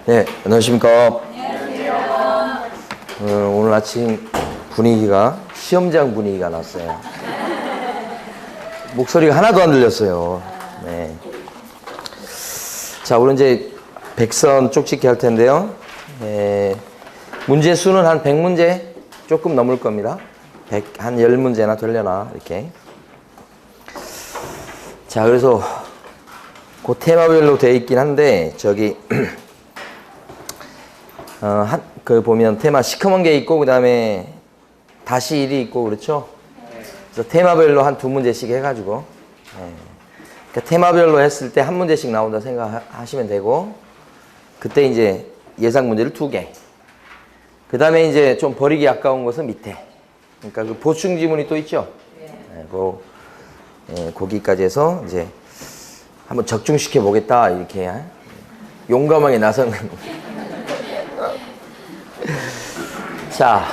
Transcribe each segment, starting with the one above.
네, 안녕하십니까. 안녕하세요. 오늘 아침 분위기가 시험장 분위기가 났어요. 목소리가 하나도 안 들렸어요. 네. 자, 오늘 이제 백선 쪽짓기 할 텐데요. 문제 수는 한 100문제 조금 넘을 겁니다. 한 10문제나 되려나, 이렇게. 자, 그래서 그 테마별로 돼 있긴 한데, 저기, 보면 테마 시커먼 게 있고, 그 다음에 다시 일이 있고, 그렇죠? 그래서 테마별로 한 2문제씩 해가지고, 그러니까 테마별로 했을 때 한 문제씩 나온다 생각하시면 되고, 그때 이제 예상 문제를 2개. 그 다음에 이제 좀 버리기 아까운 것은 밑에. 그러니까 그 보충 지문이 또 있죠? 거기까지 해서 이제 한번 적중시켜 보겠다, 이렇게. 용감하게 나서는. 자,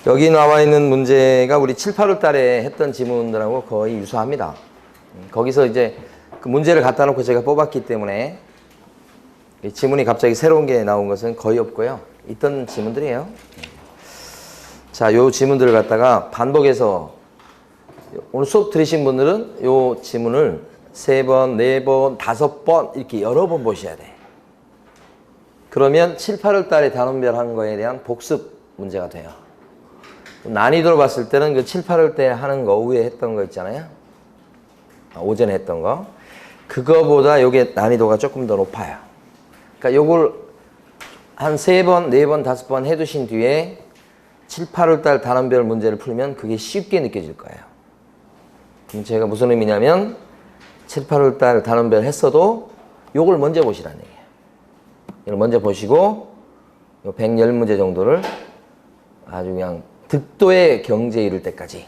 여기 나와 있는 문제가 우리 7, 8월 달에 했던 지문들하고 거의 유사합니다. 거기서 이제 그 문제를 갖다 놓고 제가 뽑았기 때문에 지문이 갑자기 새로운 게 나온 것은 거의 없고요. 있던 지문들이에요. 자, 요 지문들을 갖다가 반복해서 오늘 수업 들으신 분들은 요 지문을 3번, 4번, 5번 이렇게 여러 번 보셔야 돼. 그러면 7, 8월 달에 단원별 한 거에 대한 복습 문제가 돼요. 난이도로 봤을 때는 그 7, 8월 때 하는 거, 오후에 했던 거 있잖아요. 오전에 했던 거. 그거보다 요게 난이도가 조금 더 높아요. 그러니까 요걸 한 3번, 4번, 5번 해두신 뒤에 7, 8월 달 단원별 문제를 풀면 그게 쉽게 느껴질 거예요. 그럼 제가 무슨 의미냐면 7, 8월 달 단원별 했어도 요걸 먼저 보시라는 얘기예요. 이걸 먼저 보시고 요 110문제 정도를 아주 그냥 득도의 경지에 이를 때까지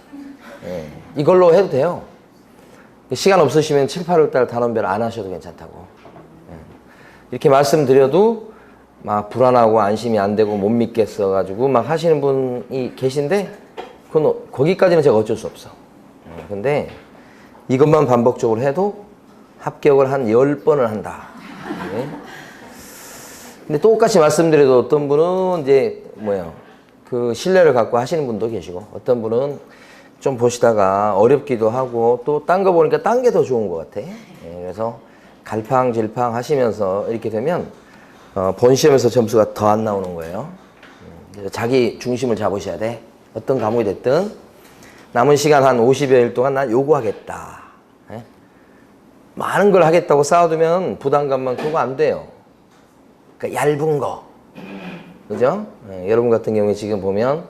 이걸로 해도 돼요. 시간 없으시면 7, 8월 달 단원별 안 하셔도 괜찮다고. 이렇게 말씀드려도 막 불안하고 안심이 안 되고 못 믿겠어 가지고 막 하시는 분이 계신데 그건 거기까지는 제가 어쩔 수 없어. 근데 이것만 반복적으로 해도 합격을 한 10번을 한다. 근데 똑같이 말씀드려도 어떤 분은 이제 그 신뢰를 갖고 하시는 분도 계시고 어떤 분은 좀 보시다가 어렵기도 하고 또 딴 거 보니까 딴 게 더 좋은 것 같아. 그래서 갈팡질팡 하시면서 이렇게 되면 본 시험에서 점수가 더 안 나오는 거예요. 그래서 자기 중심을 잡으셔야 돼. 어떤 과목이 됐든 남은 시간 한 50여일 동안 난 요거 하겠다. 많은 걸 하겠다고 쌓아두면 부담감만 크고 안 돼요. 그러니까 얇은 거. 그죠? 여러분 같은 경우에 지금 보면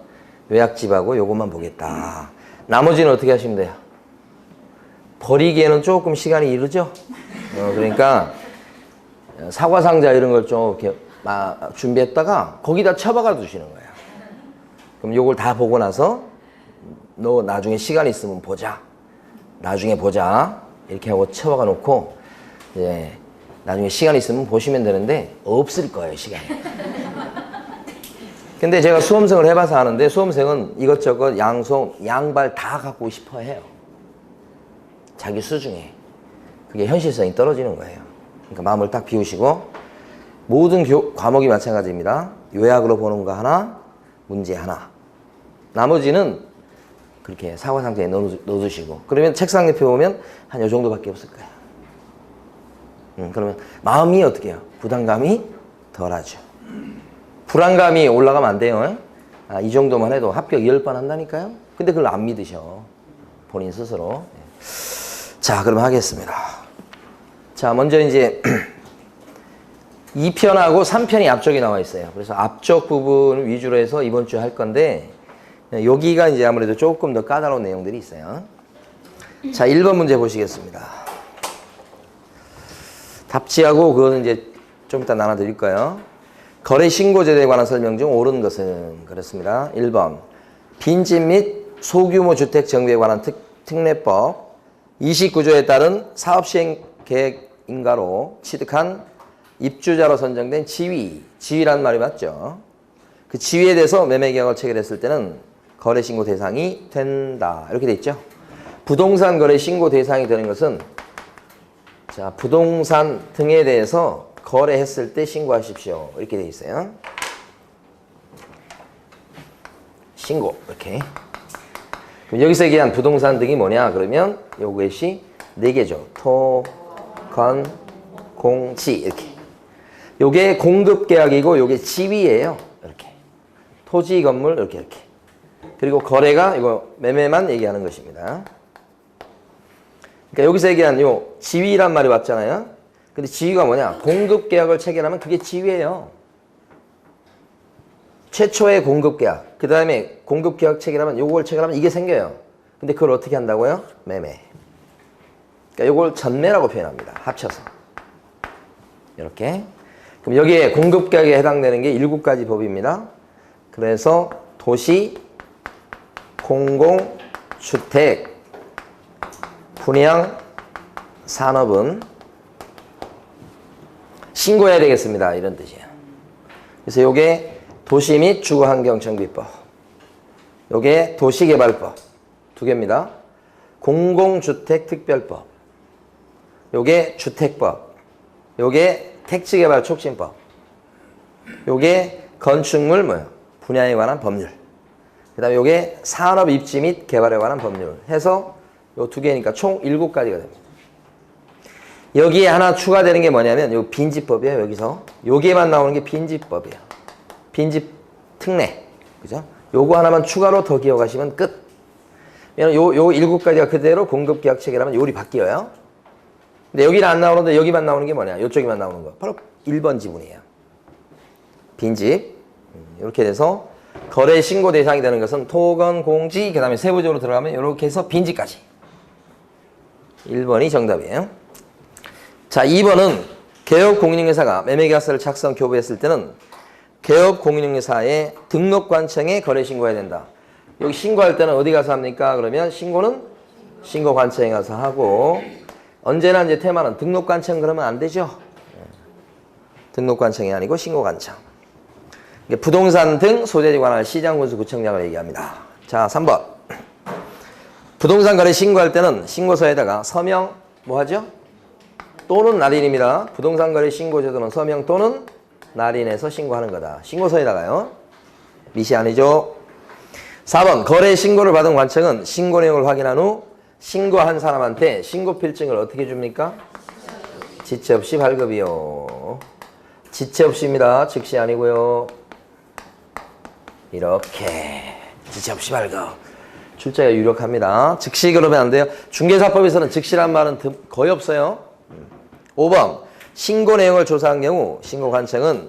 요약집하고 요것만 보겠다. 나머지는 어떻게 하시면 돼요? 버리기에는 조금 시간이 이르죠? 그러니까 사과상자 이런 걸 좀 이렇게 준비했다가 거기다 처박아 두시는 거예요. 그럼 요걸 다 보고 나서 너 나중에 시간 있으면 보자. 나중에 보자. 이렇게 하고 처박아 놓고 이제 나중에 시간 있으면 보시면 되는데 없을 거예요, 시간이. 근데 제가 수험생을 해봐서 아는데 수험생은 이것저것 양발 다 갖고 싶어 해요. 자기 수중에. 그게 현실성이 떨어지는 거예요. 그러니까 마음을 딱 비우시고 모든 과목이 마찬가지입니다. 요약으로 보는 거 하나, 문제 하나. 나머지는 그렇게 사과상자에 넣어두시고 그러면 책상 옆에 보면 한 요 정도밖에 없을 거예요. 그러면 마음이 어떻게 해요? 부담감이 덜하죠. 불안감이 올라가면 안 돼요. 이 정도만 해도 합격 10번 한다니까요. 근데 그걸 안 믿으셔. 본인 스스로. 자, 그럼 하겠습니다. 자, 먼저 이제 2편하고 3편이 앞쪽에 나와 있어요. 그래서 앞쪽 부분 위주로 해서 이번 주에 할 건데 여기가 이제 아무래도 조금 더 까다로운 내용들이 있어요. 자, 1번 문제 보시겠습니다. 답지하고 그거는 이제 좀 이따 나눠드릴 거예요. 거래 신고 제도에 관한 설명 중 옳은 것은 그렇습니다. 1번 빈집 및 소규모 주택 정비에 관한 특례법 29조에 따른 사업 시행 계획 인가로 취득한 입주자로 선정된 지위란 말이 맞죠. 그 지위에 대해서 매매 계약을 체결했을 때는 거래 신고 대상이 된다. 이렇게 돼 있죠. 부동산 거래 신고 대상이 되는 것은 자, 부동산 등에 대해서 거래했을 때 신고하십시오. 이렇게 돼 있어요. 신고 이렇게. 그럼 여기서 얘기한 부동산 등이 뭐냐 그러면 요것이 4개죠. 토, 건, 공, 지 이렇게. 요게 공급계약이고 요게 지위예요. 이렇게. 토지, 건물 이렇게. 그리고 거래가 이거 매매만 얘기하는 것입니다. 그러니까 여기서 얘기한 요 지위란 말이 왔잖아요. 근데 지위가 뭐냐? 공급계약을 체결하면 그게 지위예요. 최초의 공급계약. 그 다음에 공급계약 체결하면 요걸 체결하면 이게 생겨요. 근데 그걸 어떻게 한다고요? 매매. 그러니까 요걸 전매라고 표현합니다. 합쳐서. 이렇게. 그럼 여기에 공급계약에 해당되는 게 7가지 법입니다. 그래서 도시, 공공, 주택, 분양, 산업은 신고해야 되겠습니다. 이런 뜻이에요. 그래서 요게 도시 및 주거환경정비법. 요게 도시개발법. 2개입니다. 공공주택특별법. 요게 주택법. 요게 택지개발촉진법. 요게 건축물 뭐예요? 분야에 관한 법률. 그 다음에 요게 산업입지 및 개발에 관한 법률. 해서 요 2개니까 총 7가지가 됩니다. 여기에 하나 추가되는 게 뭐냐면 요 빈집법이에요. 여기서 요게만 나오는 게 빈집법이에요. 빈집 특례. 그죠? 요거 하나만 추가로 더 기억하시면 끝. 요 7가지가 그대로 공급계약 체결하면 요리 바뀌어요. 근데 여기는 안 나오는데 여기만 나오는 게 뭐냐? 요쪽에만 나오는 거. 바로 1번 지문이에요. 빈집. 이렇게 돼서 거래 신고 대상이 되는 것은 토건, 공지, 그 다음에 세부적으로 들어가면 이렇게 해서 빈집까지. 1번이 정답이에요. 자, 2번은 개업공인중개사가 매매계약서를 작성 교부했을 때는 개업공인중개사의 등록관청에 거래 신고해야 된다. 여기 신고할 때는 어디 가서 합니까? 그러면 신고는 신고관청에 가서 하고 언제나 이제 테마는 등록관청 그러면 안 되죠. 등록관청이 아니고 신고관청. 부동산 등 소재지 관할 시장군수구청장을 얘기합니다. 자, 3번. 부동산 거래 신고할 때는 신고서에다가 서명 뭐 하죠? 또는 날인입니다. 부동산 거래 신고 제도는 서명 또는 날인해서 신고하는 거다. 신고서에다가요. 미시 아니죠. 4번. 거래 신고를 받은 관청은 신고 내용을 확인한 후 신고한 사람한테 신고 필증을 어떻게 줍니까? 지체 없이 발급이요. 지체 없이입니다. 즉시 아니고요. 이렇게 지체 없이 발급. 출제가 유력합니다. 즉시 그러면 안 돼요. 중개사법에서는 즉시란 말은 거의 없어요. 5번. 신고 내용을 조사한 경우 신고관청은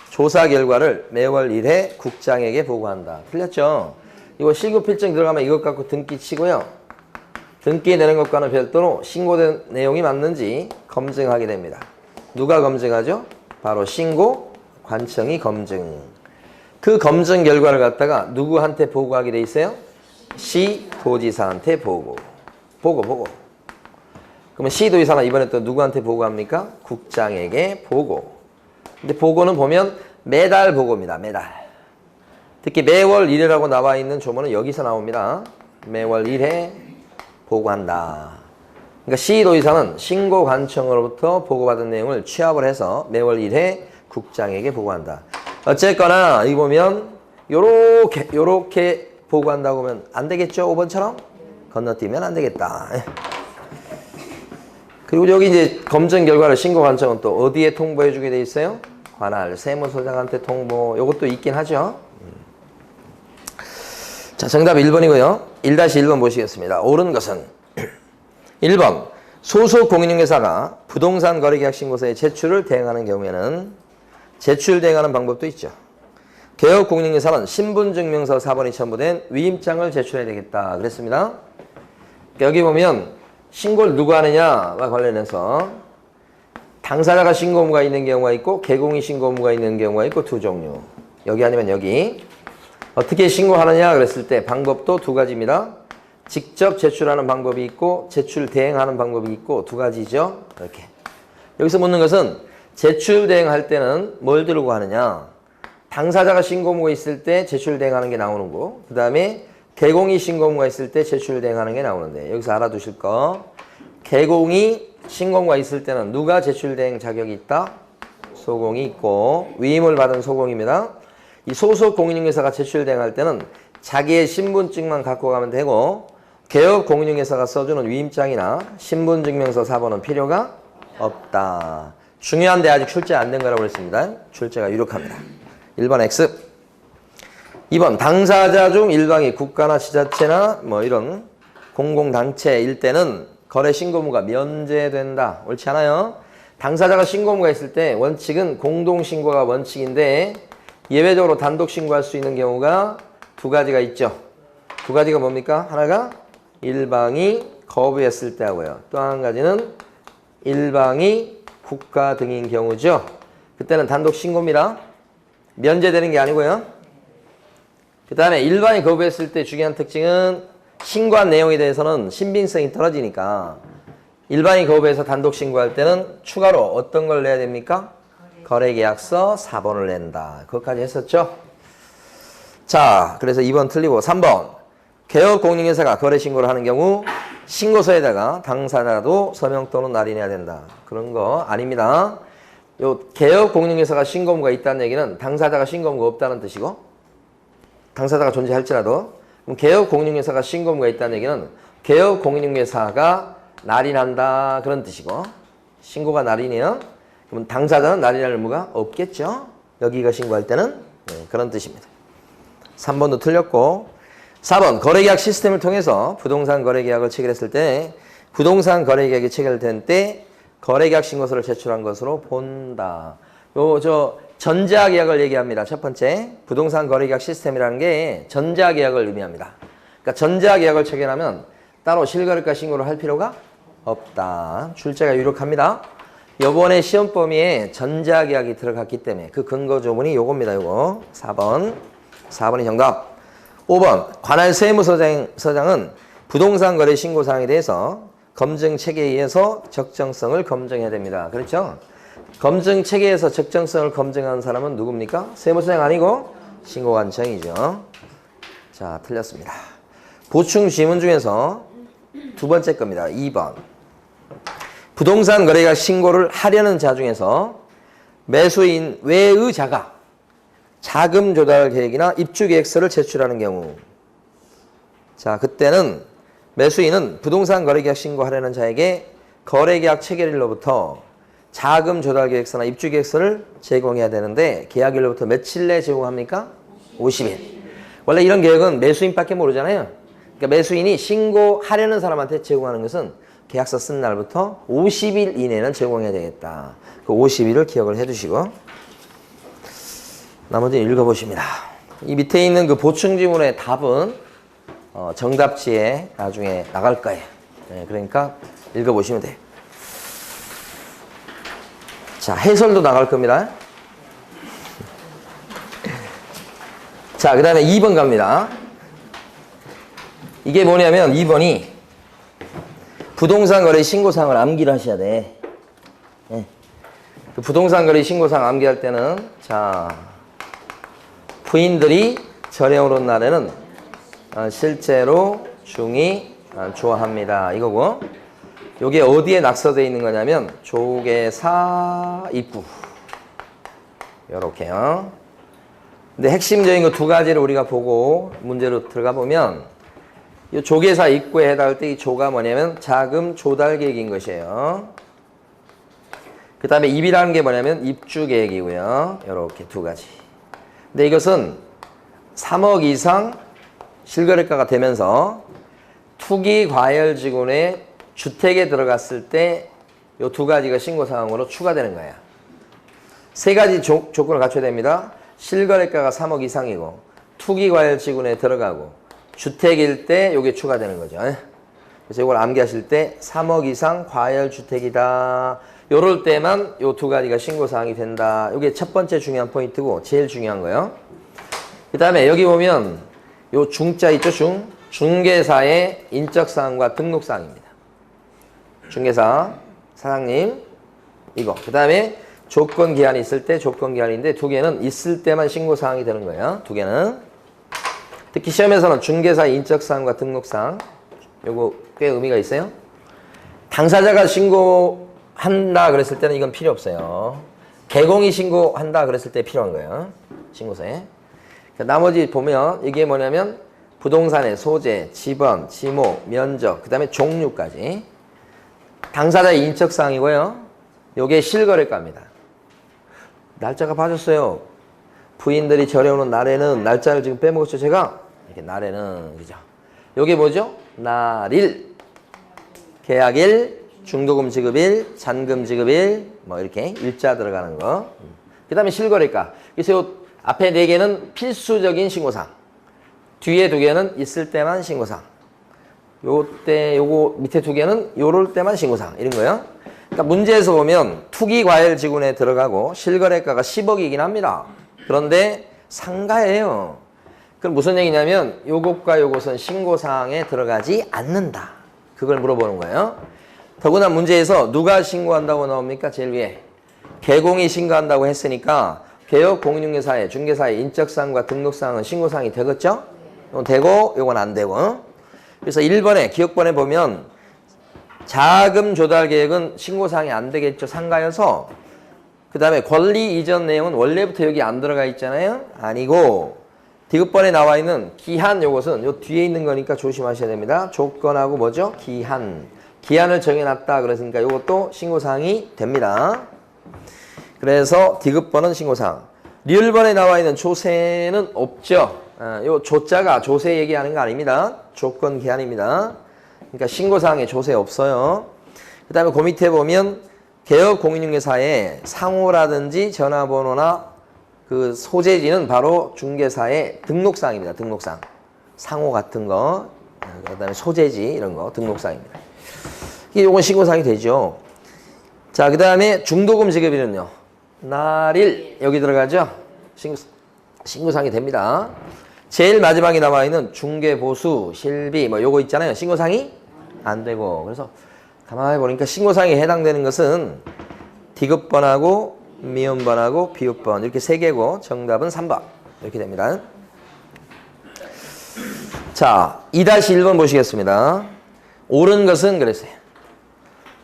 조사 결과를 매월 1회 국장에게 보고한다. 틀렸죠? 이거 실급필증 들어가면 이것 갖고 등기 치고요. 등기 내는 것과는 별도로 신고된 내용이 맞는지 검증하게 됩니다. 누가 검증하죠? 바로 신고관청이 검증. 그 검증 결과를 갖다가 누구한테 보고하게 돼 있어요? 시도지사한테 보고. 그러면 시도지사는 이번에 또 누구한테 보고합니까? 국장에게 보고. 근데 보고는 보면 매달 보고입니다. 매달. 특히 매월 1회라고 나와 있는 조문은 여기서 나옵니다. 매월 1회 보고한다. 그러니까 시도지사는 신고관청으로부터 보고받은 내용을 취합을 해서 매월 1회 국장에게 보고한다. 어쨌거나 이 보면 요렇게 보고한다고 하면 안 되겠죠? 5번처럼? 건너뛰면 안 되겠다. 그리고 여기 이제 검증 결과를 신고관청은 또 어디에 통보해 주게 돼 있어요? 관할 세무서장한테 통보. 요것도 있긴 하죠. 자, 정답 1번이고요. 1-1번 보시겠습니다. 옳은 것은 1번. 소속 공인중개사가 부동산 거래계약 신고서의 제출을 대행하는 경우에는 제출 대행하는 방법도 있죠. 개업공인중개사는 신분증명서 4번이 첨부된 위임장을 제출해야 되겠다. 그랬습니다. 여기 보면 신고를 누가 하느냐와 관련해서 당사자가 신고 의무가 있는 경우가 있고 개공이 신고 의무가 있는 경우가 있고 2종류. 여기 아니면 여기. 어떻게 신고하느냐 그랬을 때 방법도 2가지입니다. 직접 제출하는 방법이 있고 제출 대행하는 방법이 있고 2가지죠. 이렇게. 여기서 묻는 것은 제출 대행할 때는 뭘 들고 하느냐. 당사자가 신고 의무가 있을 때 제출 대행하는 게 나오는 거. 그 다음에 개공이 신고 의무가 있을 때 제출 대행하는 게 나오는데 여기서 알아두실 거. 개공이 신고 의무가 있을 때는 누가 제출 대행 자격이 있다? 소공이 있고 위임을 받은 소공입니다. 이 소속 공인중개사가 제출 대행할 때는 자기의 신분증만 갖고 가면 되고 개업 공인중개사가 써주는 위임장이나 신분증명서 사본은 필요가 없다. 중요한데 아직 출제 안 된 거라고 그랬습니다. 출제가 유력합니다. 1번 X. 2번 당사자 중 일방이 국가나 지자체나 뭐 이런 공공단체일 때는 거래 신고무가 면제된다. 옳지 않아요? 당사자가 신고무가 있을 때 원칙은 공동신고가 원칙인데 예외적으로 단독 신고할 수 있는 경우가 두 가지가 있죠. 두 가지가 뭡니까? 하나가 일방이 거부했을 때 하고요. 또 한 가지는 일방이 국가 등인 경우죠. 그때는 단독 신고입니다. 면제되는 게 아니고요. 그 다음에 일반이 거부했을 때 중요한 특징은 신고한 내용에 대해서는 신빙성이 떨어지니까 일반이 거부해서 단독 신고할 때는 추가로 어떤 걸 내야 됩니까? 거래계약서 사본을 낸다. 그것까지 했었죠. 자, 그래서 2번 틀리고 3번 개업 공인중개사가 거래 신고를 하는 경우 신고서에다가 당사자도 서명 또는 날인해야 된다. 그런 거 아닙니다. 요 개업 공인중개사가 신고무가 있다는 얘기는 당사자가 신고무가 없다는 뜻이고 당사자가 존재할지라도 그럼 개업 공인중개사가 신고무가 있다는 얘기는 개업 공인중개사가 날인한다 그런 뜻이고 신고가 날인이요? 그럼 당사자는 날인할 의무가 없겠죠? 여기가 신고할 때는 그런 뜻입니다. 3번도 틀렸고 4번 거래계약 시스템을 통해서 부동산 거래계약을 체결했을 때 부동산 거래계약이 체결된 때 거래계약 신고서를 제출한 것으로 본다. 전자계약을 얘기합니다. 첫 번째 부동산 거래계약 시스템이라는 게 전자계약을 의미합니다. 그러니까 전자계약을 체결하면 따로 실거래가 신고를 할 필요가 없다. 출제가 유력합니다. 이번에 시험 범위에 전자계약이 들어갔기 때문에 그 근거 조문이 요겁니다. 요거 4번이 정답. 5번 관할 세무서장은 부동산 거래 신고 사항에 대해서 검증 체계에 의해서 적정성을 검증해야 됩니다. 그렇죠? 검증 체계에서 적정성을 검증하는 사람은 누굽니까? 세무서장 아니고 신고관청이죠. 자, 틀렸습니다. 보충 지문 중에서 두 번째 겁니다. 2번 부동산 거래가 신고를 하려는 자 중에서 매수인 외의 자가 자금 조달 계획이나 입주 계획서를 제출하는 경우 자 그때는 매수인은 부동산 거래계약 신고하려는 자에게 거래계약 체결일로부터 자금 조달 계획서나 입주 계획서를 제공해야 되는데 계약일로부터 며칠 내에 제공합니까? 50일. 원래 이런 계획은 매수인밖에 모르잖아요. 그러니까 매수인이 신고하려는 사람한테 제공하는 것은 계약서 쓴 날부터 50일 이내는 제공해야 되겠다. 그 50일을 기억을 해두시고 나머지는 읽어보십니다. 이 밑에 있는 그 보충 지문의 답은 정답지에 나중에 나갈 거예요. 네, 그러니까 읽어보시면 돼요. 자, 해설도 나갈 겁니다. 자, 그 다음에 2번 갑니다. 이게 뭐냐면 2번이 부동산 거래 신고사항을 암기를 하셔야 돼. 네. 그 부동산 거래 신고사항 암기할 때는 자 부인들이 절에 오는 날에는 실제로 중이 좋아합니다. 이거고 요게 어디에 낙서되어 있는 거냐면 조계사 입구 요렇게요. 근데 핵심적인 거 두 가지를 우리가 보고 문제로 들어가 보면 이 조계사 입구에 해당할 때 이 조가 뭐냐면 자금 조달 계획인 것이에요. 그 다음에 입이라는 게 뭐냐면 입주 계획이고요. 요렇게 두 가지. 근데 이것은 3억 이상 실거래가가 되면서 투기 과열지구의 주택에 들어갔을 때 이 두 가지가 신고사항으로 추가되는 거야. 세 가지 조건을 갖춰야 됩니다. 실거래가가 3억 이상이고 투기 과열지구에 들어가고 주택일 때 이게 추가되는 거죠. 그래서 이걸 암기하실 때 3억 이상 과열주택이다. 요럴 때만 요 두 가지가 신고사항이 된다. 이게 첫 번째 중요한 포인트고 제일 중요한 거예요. 그 다음에 여기 보면 요 중자 있죠? 중개사의 인적사항과 등록사항입니다. 중개사 사장님 이거. 그 다음에 조건기한이 있을 때 조건기한인데 두 개는 있을 때만 신고사항이 되는 거예요. 두 개는. 특히 시험에서는 중개사 인적사항과 등록사항 요거 꽤 의미가 있어요. 당사자가 신고한다 그랬을 때는 이건 필요 없어요. 개공이 신고한다 그랬을 때 필요한 거예요. 신고서에. 나머지 보면 이게 뭐냐면 부동산의 소재, 지번, 지목, 면적, 그 다음에 종류까지. 당사자의 인적사항이고요. 요게 실거래가입니다. 날짜가 빠졌어요. 부인들이 절에 오는 날에는 날짜를 지금 빼먹었죠, 제가? 이렇게 날에는, 그죠? 요게 뭐죠? 날일, 계약일, 중도금 지급일, 잔금 지급일, 뭐 이렇게 일자 들어가는 거. 그 다음에 실거래가. 그래서 요 앞에 4개는 필수적인 신고사항. 뒤에 2개는 있을 때만 신고사항. 요때 요거 밑에 2개는 요럴 때만 신고사항. 이런 거요. 그러니까 문제에서 보면 투기과열지군에 들어가고 실거래가가 10억이긴 합니다. 그런데 상가예요. 그럼 무슨 얘기냐면 요것과 요것은 신고사항에 들어가지 않는다. 그걸 물어보는 거예요. 더구나 문제에서 누가 신고한다고 나옵니까? 제일 위에. 개공이 신고한다고 했으니까 개업 공인중개사의 중개사의 인적사항과 등록사항은 신고사항이 되겠죠? 이건 되고 이건 안 되고. 그래서 1번에 기억번에 보면 자금 조달 계획은 신고사항이 안 되겠죠. 상가여서. 그 다음에 권리 이전 내용은 원래부터 여기 안 들어가 있잖아요. 아니고 디귿번에 나와 있는 기한 요것은 요 뒤에 있는 거니까 조심하셔야 됩니다. 조건하고 뭐죠? 기한. 기한을 정해놨다 그랬으니까 요것도 신고사항이 됩니다. 그래서 디귿번은 신고사항. 리을번에 나와 있는 조세는 없죠. 요 조자가 조세 얘기하는 거 아닙니다. 조건 기한입니다. 그러니까 신고사항에 조세 없어요. 그 다음에 그 밑에 보면 개업 공인중개사의 상호라든지 전화번호나 그 소재지는 바로 중개사의 등록사항입니다. 등록사항. 상호 같은 거, 그 다음에 소재지 이런 거 등록사항입니다. 이건 신고사항이 되죠. 자, 그 다음에 중도금 지급일은요. 날일 여기 들어가죠. 신고사항이 됩니다. 제일 마지막에 나와 있는 중개보수, 실비 뭐 요거 있잖아요. 신고사항이 안 되고. 그래서 가만히 보니까 신고사항에 해당되는 것은 디귿번하고 미음번하고 비읍번 이렇게 3개고 정답은 3번 이렇게 됩니다. 자, 2-1번 보시겠습니다. 옳은 것은 그랬어요.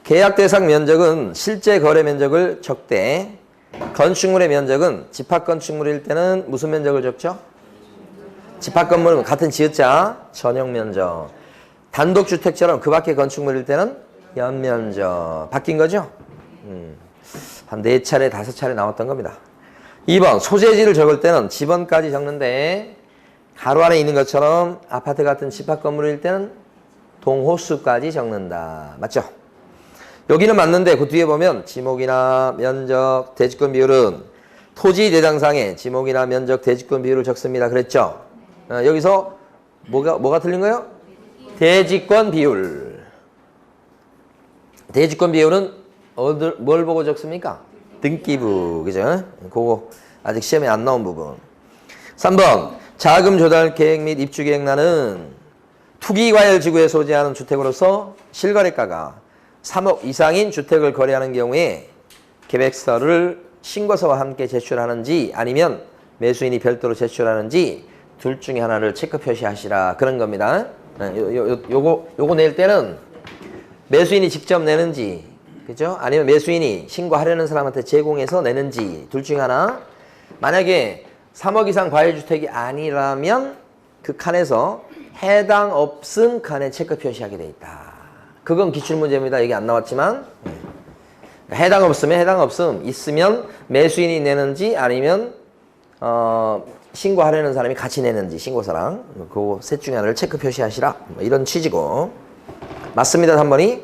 계약 대상 면적은 실제 거래 면적을 적되 건축물의 면적은 집합 건축물일 때는 무슨 면적을 적죠? 집합 건물은 같은 지읒자 전용 면적. 단독주택처럼 그 밖에 건축물일 때는 연면적. 바뀐 거죠? 한 4차례, 5차례 나왔던 겁니다. 2번 소재지를 적을 때는 지번까지 적는데 가로 안에 있는 것처럼 아파트 같은 집합 건물일 때는 동호수까지 적는다. 맞죠? 여기는 맞는데 그 뒤에 보면 지목이나 면적, 대지권 비율은 토지 대장상에 지목이나 면적, 대지권 비율을 적습니다. 그랬죠? 여기서 뭐가 틀린 거예요? 대지권 비율. 대지권 비율은 뭘 보고 적습니까? 등기부. 그죠? 그거 아직 시험에 안 나온 부분. 3번 자금 조달 계획 및 입주 계획란은 투기과열지구에 소재하는 주택으로서 실거래가가 3억 이상인 주택을 거래하는 경우에 계획서를 신고서와 함께 제출하는지 아니면 매수인이 별도로 제출하는지 둘 중에 하나를 체크 표시하시라. 그런 겁니다. 요거 낼 때는 매수인이 직접 내는지, 그죠? 아니면 매수인이 신고하려는 사람한테 제공해서 내는지 둘 중에 하나. 만약에 3억 이상 과열주택이 아니라면 그 칸에서 해당 없음 칸에 체크 표시하게 돼 있다. 그건 기출문제입니다. 여기 안 나왔지만 해당 없으면 해당 없음, 있으면 매수인이 내는지 아니면 신고하려는 사람이 같이 내는지 신고서랑 그 셋 중에 하나를 체크 표시하시라. 뭐 이런 취지고. 맞습니다. 3번이.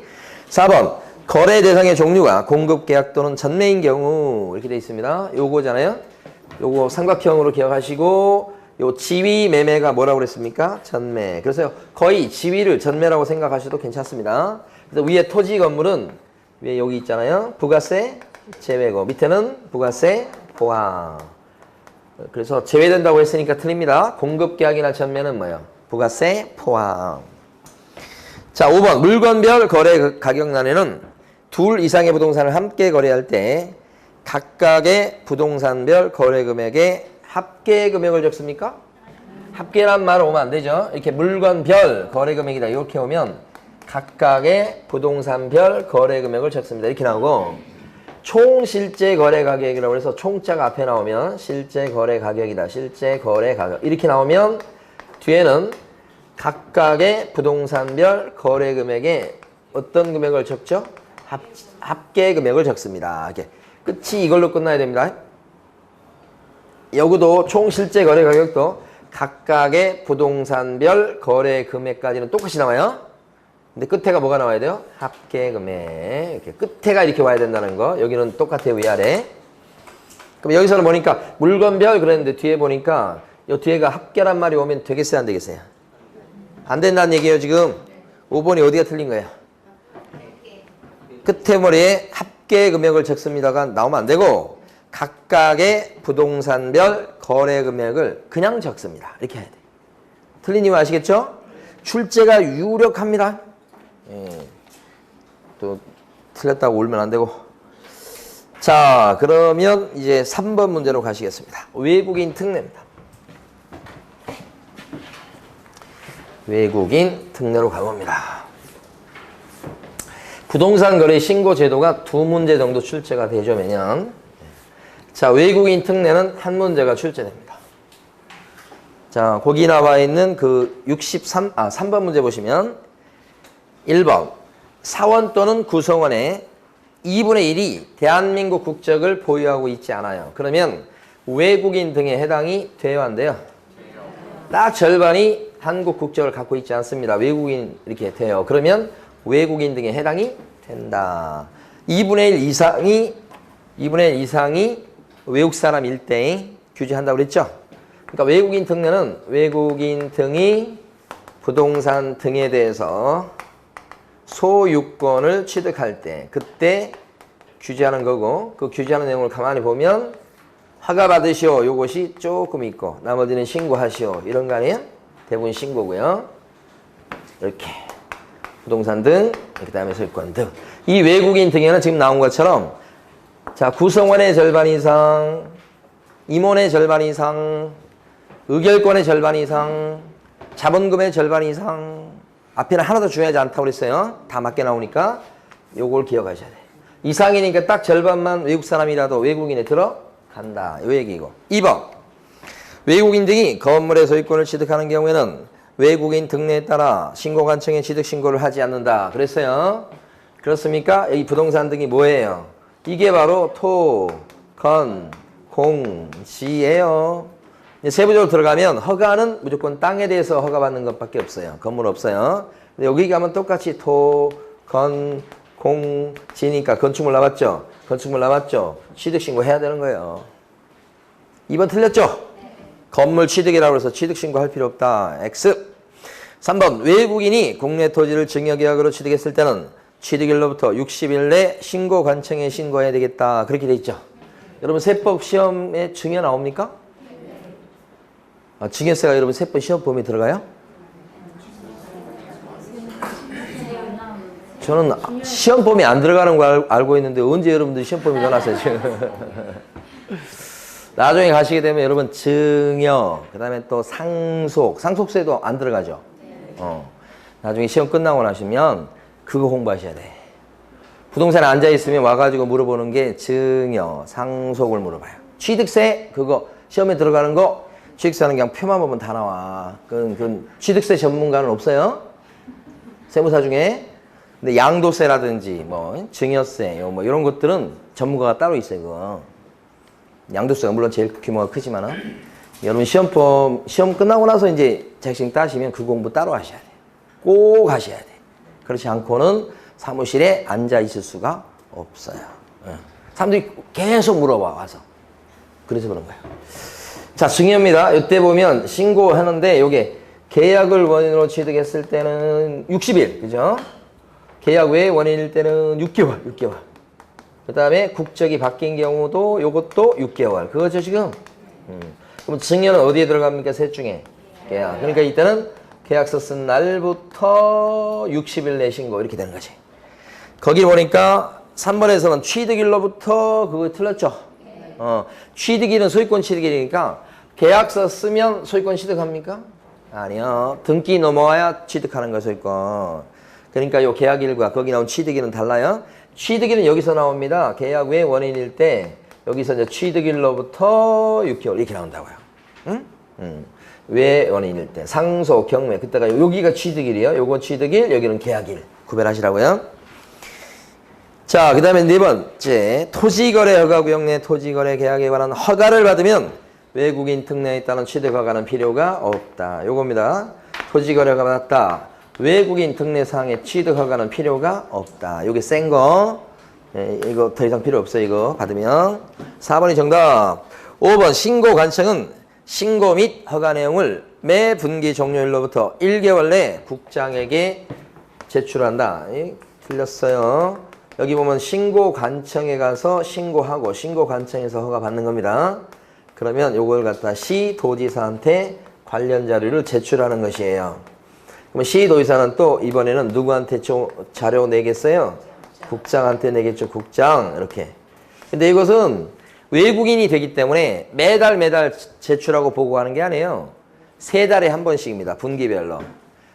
4번 거래 대상의 종류가 공급 계약 또는 전매인 경우 이렇게 돼 있습니다. 요거잖아요. 요거 삼각형으로 기억하시고 요 지위 매매가 뭐라고 그랬습니까? 전매. 그래서 거의 지위를 전매라고 생각하셔도 괜찮습니다. 그래서 위에 토지 건물은 위에 여기 있잖아요. 부가세 제외고 밑에는 부가세 포함. 그래서 제외된다고 했으니까 틀립니다. 공급 계약이나 전매는 뭐예요? 부가세 포함. 자, 5번 물건별 거래 가격란에는 둘 이상의 부동산을 함께 거래할 때 각각의 부동산별 거래 금액의 합계 금액을 적습니까? 합계란 말 오면 안 되죠. 이렇게 물건별 거래 금액이다. 이렇게 오면 각각의 부동산별 거래 금액을 적습니다. 이렇게 나오고 총 실제 거래 가격이라고 해서 총자가 앞에 나오면 실제 거래 가격이다. 실제 거래 가격. 이렇게 나오면 뒤에는 각각의 부동산별 거래 금액에 어떤 금액을 적죠? 합계 금액을 적습니다. 이렇게. 끝이 이걸로 끝나야 됩니다. 여기도 총 실제 거래 가격도 각각의 부동산별 거래 금액까지는 똑같이 나와요. 근데 끝에가 뭐가 나와야 돼요? 합계 금액. 이렇게 끝에가 이렇게 와야 된다는 거. 여기는 똑같아요, 위아래. 그럼 여기서는 보니까 물건별 그랬는데 뒤에 보니까 이 뒤에가 합계란 말이 오면 되겠어요, 안 되겠어요? 안 된다는 얘기예요, 지금. 5번이 어디가 틀린 거예요? 끝에 머리에 합계 금액을 적습니다가 나오면 안 되고 각각의 부동산별 거래 금액을 그냥 적습니다. 이렇게 해야 돼. 틀린 이유 아시겠죠? 출제가 유력합니다. 또 틀렸다고 울면 안 되고. 자, 그러면 이제 3번 문제로 가시겠습니다. 외국인 특례입니다. 외국인 특례로 가봅니다. 부동산 거래 신고 제도가 2문제 정도 출제가 되죠, 매년. 자, 외국인 특례는 한 문제가 출제됩니다. 자, 거기 나와 있는 그 3번 문제 보시면 1번 사원 또는 구성원의 2분의 1이 대한민국 국적을 보유하고 있지 않아요. 그러면 외국인 등에 해당이 돼야 한대요. 딱 절반이 한국 국적을 갖고 있지 않습니다. 외국인 이렇게 돼요. 그러면 외국인 등에 해당이 된다. 2분의 1 이상이 외국 사람일 때 규제한다고 그랬죠? 그러니까 외국인 특례는 외국인 등이 부동산 등에 대해서 소유권을 취득할 때 그때 규제하는 거고 그 규제하는 내용을 가만히 보면 허가 받으시오 요것이 조금 있고 나머지는 신고하시오 이런 거 아니에요? 대부분 신고고요. 이렇게 부동산 등 그 다음에 소유권 등 이 외국인 등에는 지금 나온 것처럼 자 구성원의 절반 이상 임원의 절반 이상 의결권의 절반 이상 자본금의 절반 이상 앞에는 하나도 중요하지 않다고 그랬어요. 다 맞게 나오니까 요걸 기억하셔야 돼. 이상이니까 딱 절반만 외국 사람이라도 외국인에 들어간다. 요 얘기고. 2번. 외국인 등이 건물의 소유권을 취득하는 경우에는 외국인 특례에 따라 신고관청에 취득 신고를 하지 않는다. 그랬어요. 그렇습니까? 여기 부동산 등이 뭐예요? 이게 바로 토, 건, 공, 지예요. 세부적으로 들어가면 허가는 무조건 땅에 대해서 허가받는 것밖에 없어요. 건물 없어요. 근데 여기 가면 똑같이 토, 건, 공, 지니까 건축물 남았죠? 건축물 남았죠? 취득신고 해야 되는 거예요. 2번 틀렸죠? 건물 취득이라고 해서 취득신고 할 필요 없다. X. 3번 외국인이 국내 토지를 증여계약으로 취득했을 때는 취득일로부터 60일 내 신고관청에 신고해야 되겠다. 그렇게 돼 있죠? 여러분 세법 시험에 증여 나옵니까? 증여세가 여러분 세법 시험 범위에 들어가요? 저는 시험 범위 안 들어가는 거 알고 있는데 언제 여러분들이 시험 범위 넣어놨어요 지금. 나중에 가시게 되면 여러분 증여 그 다음에 또 상속세도 안 들어가죠. 나중에 시험 끝나고 나시면 그거 공부하셔야 돼. 부동산에 앉아있으면 와가지고 물어보는 게 증여, 상속을 물어봐요. 취득세 그거 시험에 들어가는 거 취득세는 그냥 표만 보면 다 나와. 그건 취득세 전문가는 없어요. 세무사 중에. 근데 양도세라든지 뭐 증여세 뭐 이런 것들은 전문가가 따로 있어요. 그거. 양도세가 물론 제일 규모가 크지만은 여러분 시험 끝나고 나서 이제 자격증 따시면 그 공부 따로 하셔야 돼요. 꼭 하셔야 돼. 그렇지 않고는 사무실에 앉아 있을 수가 없어요. 사람들이 계속 물어봐 와서. 그래서 그런 거예요. 자, 증여입니다. 이때 보면 신고하는데 요게 계약을 원인으로 취득했을 때는 60일. 그죠? 계약 외에 원인일 때는 6개월. 그 다음에 국적이 바뀐 경우도 요것도 6개월. 그거죠, 지금? 그럼 증여는 어디에 들어갑니까? 셋 중에. 계약. 그러니까 이때는 계약서 쓴 날부터 60일 내 신고 이렇게 되는 거지. 거기 보니까 3번에서는 취득일로부터 그거 틀렸죠? 취득일은 소유권 취득일이니까 계약서 쓰면 소유권 취득합니까? 아니요. 등기 넘어와야 취득하는 거 소유권. 그러니까 요 계약일과 거기 나온 취득일은 달라요. 취득일은 여기서 나옵니다. 계약 외 원인일 때 여기서 이제 취득일로부터 6개월 이렇게 나온다고요. 응? 외 원인일 때 상속, 경매 그때가 여기가 취득일이에요. 요건 취득일, 여기는 계약일. 구별하시라고요. 자, 그 다음에 네 번째 토지거래 허가구역 내 토지거래 계약에 관한 허가를 받으면 외국인 특례에 따른 취득허가는 필요가 없다. 요겁니다. 토지거래가 받았다. 외국인 특례사항의 취득허가는 필요가 없다. 요게 센 거. 예, 이거 더 이상 필요 없어요. 이거 받으면. 4번이 정답. 5번 신고 관청은 신고 및 허가 내용을 매 분기 종료일로부터 1개월 내 국장에게 제출한다. 틀렸어요. 여기 보면 신고 관청에 가서 신고하고 신고 관청에서 허가 받는 겁니다. 그러면 요걸 갖다 시도지사한테 관련 자료를 제출하는 것이에요. 그럼 시도지사는 또 이번에는 누구한테 자료 내겠어요? 국장한테 내겠죠. 국장 이렇게. 근데 이것은 외국인이 되기 때문에 매달 제출하고 보고하는 게 아니에요. 3달에 한 번씩입니다. 분기별로.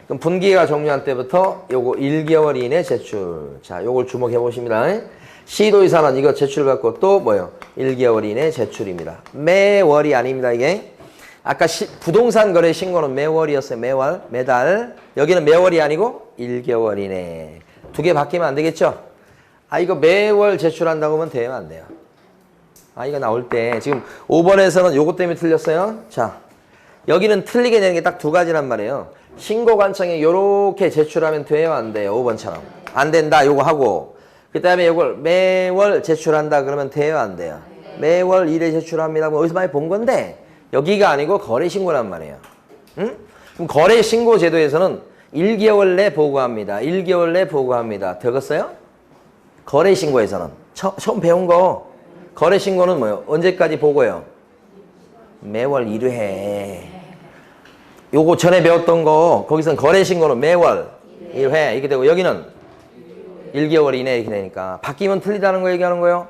그럼 분기가 종료한 때부터 요거 1개월 이내 제출. 자, 요걸 주목해 보십니다. 시도지사는 이거 제출 갖고 또 뭐요? 1개월 이내 제출입니다. 매월이 아닙니다, 이게. 아까 부동산 거래 신고는 매월이었어요. 매달. 여기는 매월이 아니고 1개월 이내. 2개 바뀌면 안 되겠죠? 아, 이거 매월 제출한다고 하면 돼요, 안 돼요? 아, 이거 나올 때. 지금 5번에서는 요것 때문에 틀렸어요. 자, 여기는 틀리게 되는 게 딱 2가지란 말이에요. 신고관청에 요렇게 제출하면 돼요, 안 돼요? 5번처럼. 안 된다, 요거 하고. 그 다음에 요걸 매월 제출한다 그러면 돼요, 안 돼요? 매월 1회 제출합니다. 뭐 어디서 많이 본 건데 여기가 아니고 거래신고란 말이에요. 응? 그럼 거래신고제도에서는 1개월 내 보고합니다. 1개월 내 보고합니다. 되겠어요? 거래신고에서는. 처음 배운 거. 거래신고는 뭐예요? 언제까지 보고요? 매월 1회. 요거 전에 배웠던 거 거기서는 거래신고는 매월 1회 이렇게 되고 여기는 1개월 이내 이렇게 되니까 바뀌면 틀리다는 거 얘기하는 거예요.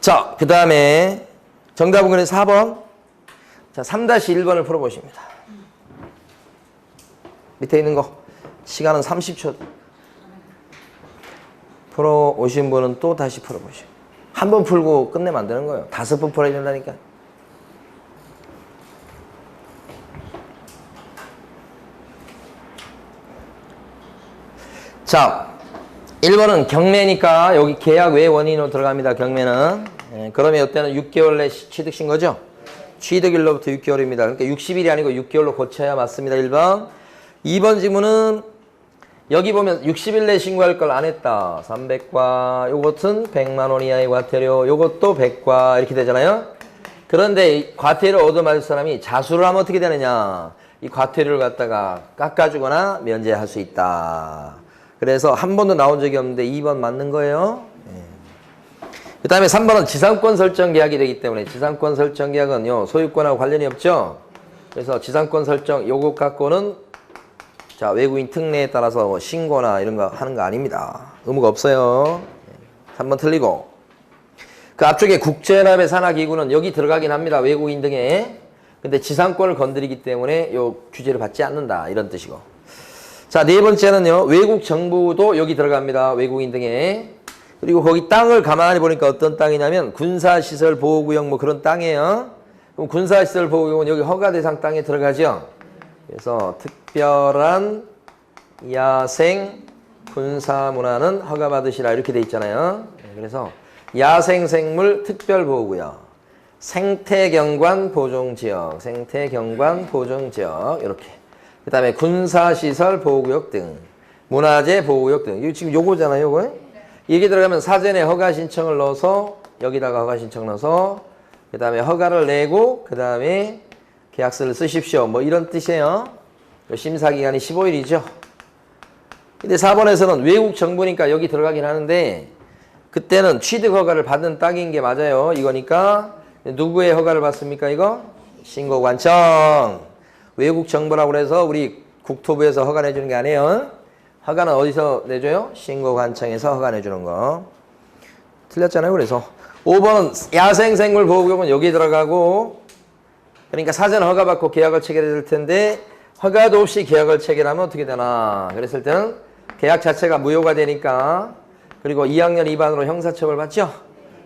자, 그 다음에 정답은 그래 4번. 자, 3-1번을 풀어보십니다. 밑에 있는 거 시간은 30초. 풀어오신 분은 또 다시 풀어보시고 한 번 풀고 끝내면 안 되는 거예요. 5번 풀어야 된다니까. 자, 1번은 경매니까 여기 계약 외 원인으로 들어갑니다. 경매는. 그러면 이때는 6개월 내 취득신 거죠? 취득일로부터 6개월입니다. 그러니까 60일이 아니고 6개월로 고쳐야 맞습니다. 1번. 2번 지문은 여기 보면 60일 내 신고할 걸 안 했다. 300과 요것은 100만 원 이하의 과태료 요것도 100과 이렇게 되잖아요. 그런데 과태료를 얻어맞을 사람이 자수를 하면 어떻게 되느냐. 이 과태료를 갖다가 깎아주거나 면제할 수 있다. 그래서 한 번도 나온 적이 없는데 2번 맞는 거예요. 그 다음에 3번은 지상권 설정 계약이 되기 때문에 지상권 설정 계약은 소유권하고 관련이 없죠. 그래서 지상권 설정 요것 갖고는 자, 외국인 특례에 따라서 뭐 신고나 이런 거 하는 거 아닙니다. 의무가 없어요. 3번 틀리고. 그 앞쪽에 국제연합의 산하기구는 여기 들어가긴 합니다. 외국인 등에. 근데 지상권을 건드리기 때문에 요 규제를 받지 않는다. 이런 뜻이고. 자, 네 번째는요. 외국 정부도 여기 들어갑니다. 외국인 등에. 그리고 거기 땅을 가만히 보니까 어떤 땅이냐면 군사시설 보호구역 뭐 그런 땅이에요. 그럼 군사시설 보호구역은 여기 허가대상 땅에 들어가죠. 그래서 특별한 야생 군사문화는 허가받으시라 이렇게 돼 있잖아요. 그래서 야생생물 특별보호구역, 생태경관 보존지역, 생태경관 보존지역 이렇게. 그 다음에 군사시설 보호구역 등, 문화재 보호구역 등. 이거 지금 요거잖아요, 요거. 이게 들어가면 사전에 허가 신청을 넣어서 여기다가 허가 신청 넣어서 그 다음에 허가를 내고 그 다음에 계약서를 쓰십시오. 뭐 이런 뜻이에요. 심사기간이 15일이죠. 근데 4번에서는 외국 정부니까 여기 들어가긴 하는데 그때는 취득허가를 받은 땅인 게 맞아요. 이거니까 누구의 허가를 받습니까? 이거? 신고관청. 외국 정부라고 해서 우리 국토부에서 허가 내주는 게 아니에요. 허가는 어디서 내줘요? 신고관청에서 허가 내주는 거. 틀렸잖아요. 그래서 5번은 야생생물 보호구역은 여기 들어가고 그러니까 사전 허가받고 계약을 체결해야 될 텐데 허가도 없이 계약을 체결하면 어떻게 되나. 그랬을 때는 계약 자체가 무효가 되니까. 그리고 2학년 2반으로 형사처벌 받죠?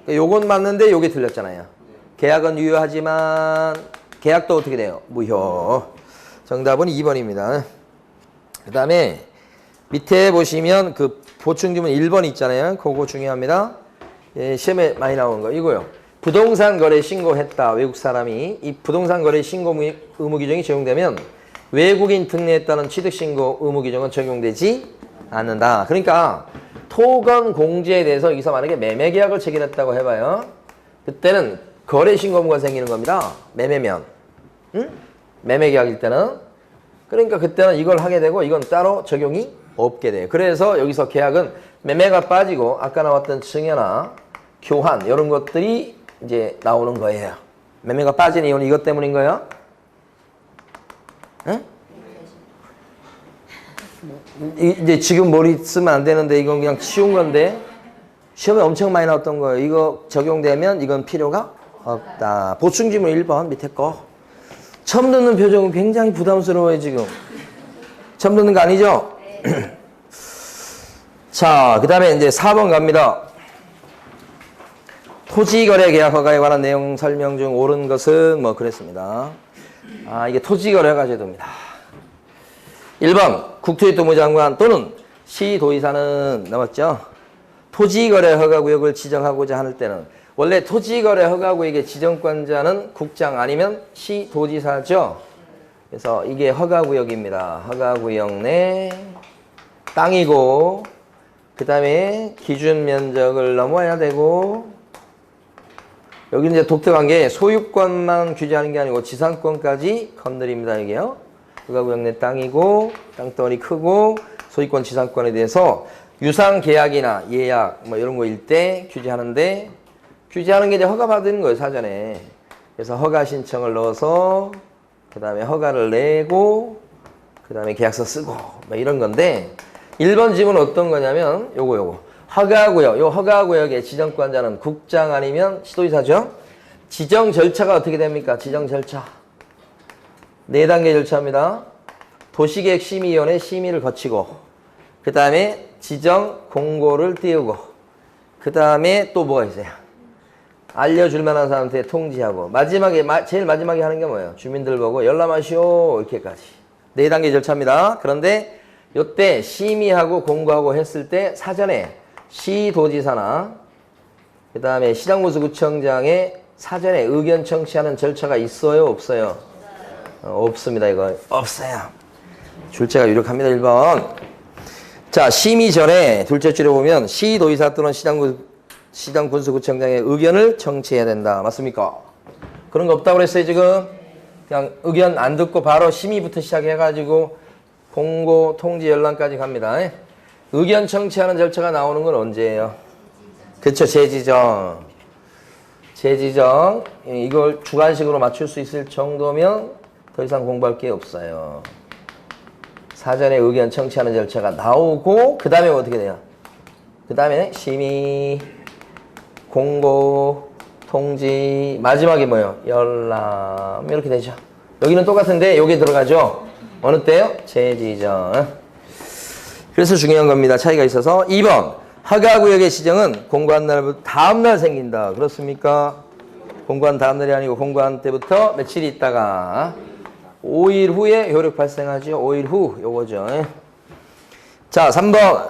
요건 맞는데 요게 틀렸잖아요. 계약은 유효하지만 계약도 어떻게 돼요? 무효. 정답은 2번입니다. 그 다음에 밑에 보시면 그 보충지문 1번 있잖아요. 그거 중요합니다. 예, 시험에 많이 나오는 거 이거요. 부동산 거래 신고했다. 외국 사람이. 이 부동산 거래 신고 의무 규정이 적용되면 외국인 특례했다는 취득신고 의무 규정은 적용되지 않는다. 그러니까 토건 공제에 대해서 여기서 만약에 매매 계약을 체결했다고 해봐요. 그때는 거래 신고 의무가 생기는 겁니다. 매매면. 응? 매매 계약일 때는. 그러니까 그때는 이걸 하게 되고 이건 따로 적용이 없게 돼요. 그래서 여기서 계약은 매매가 빠지고 아까 나왔던 증여나 교환 이런 것들이 이제 나오는 거예요. 매매가 빠진 이유는 이것 때문인 거예요. 응? 이제 지금 머리 쓰면 안 되는데 이건 그냥 쉬운 건데 시험에 엄청 많이 나왔던 거예요. 이거 적용되면 이건 필요가 없다. 보충지문 1번 밑에 거. 처음 듣는 표정은 굉장히 부담스러워요 지금. 처음 듣는 거 아니죠? 자, 그 다음에 이제 4번 갑니다. 토지거래 계약 허가에 관한 내용 설명 중 옳은 것은 뭐 그랬습니다. 아, 이게 토지거래가 제도입니다. 1번 국토교통부 장관 또는 시도의사는 나왔죠. 토지거래 허가구역을 지정하고자 할 때는 원래 토지거래 허가구역의 지정권자는 국장 아니면 시도지사죠. 그래서 이게 허가구역입니다. 허가구역 내 땅이고 그 다음에 기준 면적을 넘어야 되고 여기 이제 독특한 게 소유권만 규제하는 게 아니고 지상권까지 건드립니다. 이게요. 허가구역 내 땅이고 땅덩어리 크고 소유권 지상권에 대해서 유상 계약이나 예약 뭐 이런 거일 때 규제하는데 규제하는 게 이제 허가 받는 거예요. 사전에. 그래서 허가 신청을 넣어서 그 다음에 허가를 내고 그 다음에 계약서 쓰고 뭐 이런 건데 1번 지문은 어떤 거냐면 요거 허가구역, 요 허가구역의 지정권자는 국장 아니면 시도지사죠. 지정 절차가 어떻게 됩니까? 지정 절차 4단계 절차입니다. 도시계획심의위원회 심의를 거치고 그 다음에 지정 공고를 띄우고 그 다음에 또 뭐가 있어요? 알려줄 만한 사람한테 통지하고 마지막에 제일 마지막에 하는 게 뭐예요? 주민들 보고 열람하시오 이렇게까지 4단계 절차입니다. 그런데 요때 심의하고 공고하고 했을 때 사전에 시도지사나 그 다음에 시장군수구청장의 사전에 의견 청취하는 절차가 있어요? 없어요? 없습니다. 이거 없어요. 출제가 유력합니다. 1번. 자, 심의 전에 둘째 줄에 보면 시도의사 또는 시장군수구청장의 의견을 청취해야 된다. 맞습니까? 그런 거 없다고 그랬어요 지금? 그냥 의견 안 듣고 바로 심의부터 시작해가지고 공고, 통지, 열람까지 갑니다. 의견 청취하는 절차가 나오는 건 언제예요? 그쵸, 재지정. 재지정. 이걸 주관식으로 맞출 수 있을 정도면 더 이상 공부할 게 없어요. 사전에 의견 청취하는 절차가 나오고 그 다음에 어떻게 돼요? 그 다음에 심의, 공고, 통지, 마지막에 뭐예요? 열람 이렇게 되죠. 여기는 똑같은데 여기 들어가죠? 어느 때요? 재지정. 그래서 중요한 겁니다. 차이가 있어서 2번 허가구역의 지정은 공고한 날부터 다음날 생긴다. 그렇습니까? 공고한 다음날이 아니고 공고한 때부터 며칠 있다가 5일 후에 효력 발생하죠. 5일 후 요거죠. 자, 3번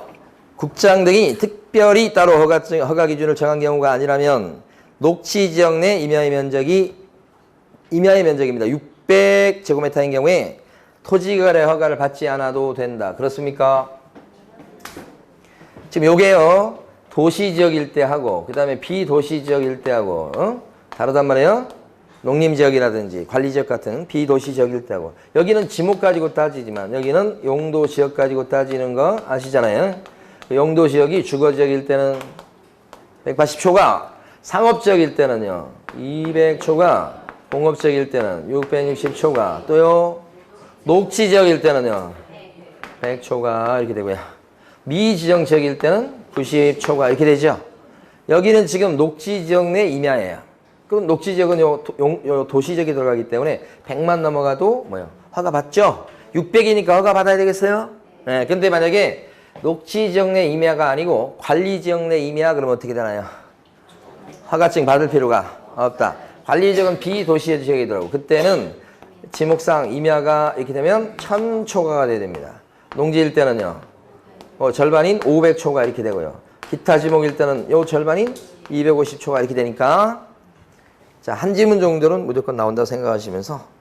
국장 등이 특별히 따로 허가 기준을 정한 경우가 아니라면 녹지 지역 내 임야의 면적입니다. 600제곱미터인 경우에 토지거래 허가를 받지 않아도 된다. 그렇습니까? 지금 요게요. 도시지역일 때 하고 그 다음에 비도시지역일 때 하고 다르단 말이에요. 농림지역이라든지 관리지역 같은 비도시지역일 때 하고 여기는 지목 가지고 따지지만 여기는 용도지역 가지고 따지는 거 아시잖아요. 용도지역이 주거지역일 때는 180초가 상업지역일 때는요 200초가 공업지역일 때는 660초가 또요 녹지지역일 때는요 100초가 이렇게 되고요. 미지정지역일 때는 90초가 이렇게 되죠. 여기는 지금 녹지지역 내 임야예요. 그럼 녹지지역은 요 도시지역이 들어가기 때문에 100만 넘어가도 뭐요? 허가 받죠? 600이니까 허가 받아야 되겠어요? 네, 근데 만약에 녹지지역 내 임야가 아니고 관리지역 내 임야 그러면 어떻게 되나요? 허가증 받을 필요가 없다. 관리지역은 비도시의 지역이더라고. 그때는 지목상 임야가 이렇게 되면 1000초가가 돼야 됩니다. 농지일 때는요. 절반인 500초가 이렇게 되고요. 기타 지목일 때는 요 절반인 250초가 이렇게 되니까 자, 한 지문 정도는 무조건 나온다고 생각하시면서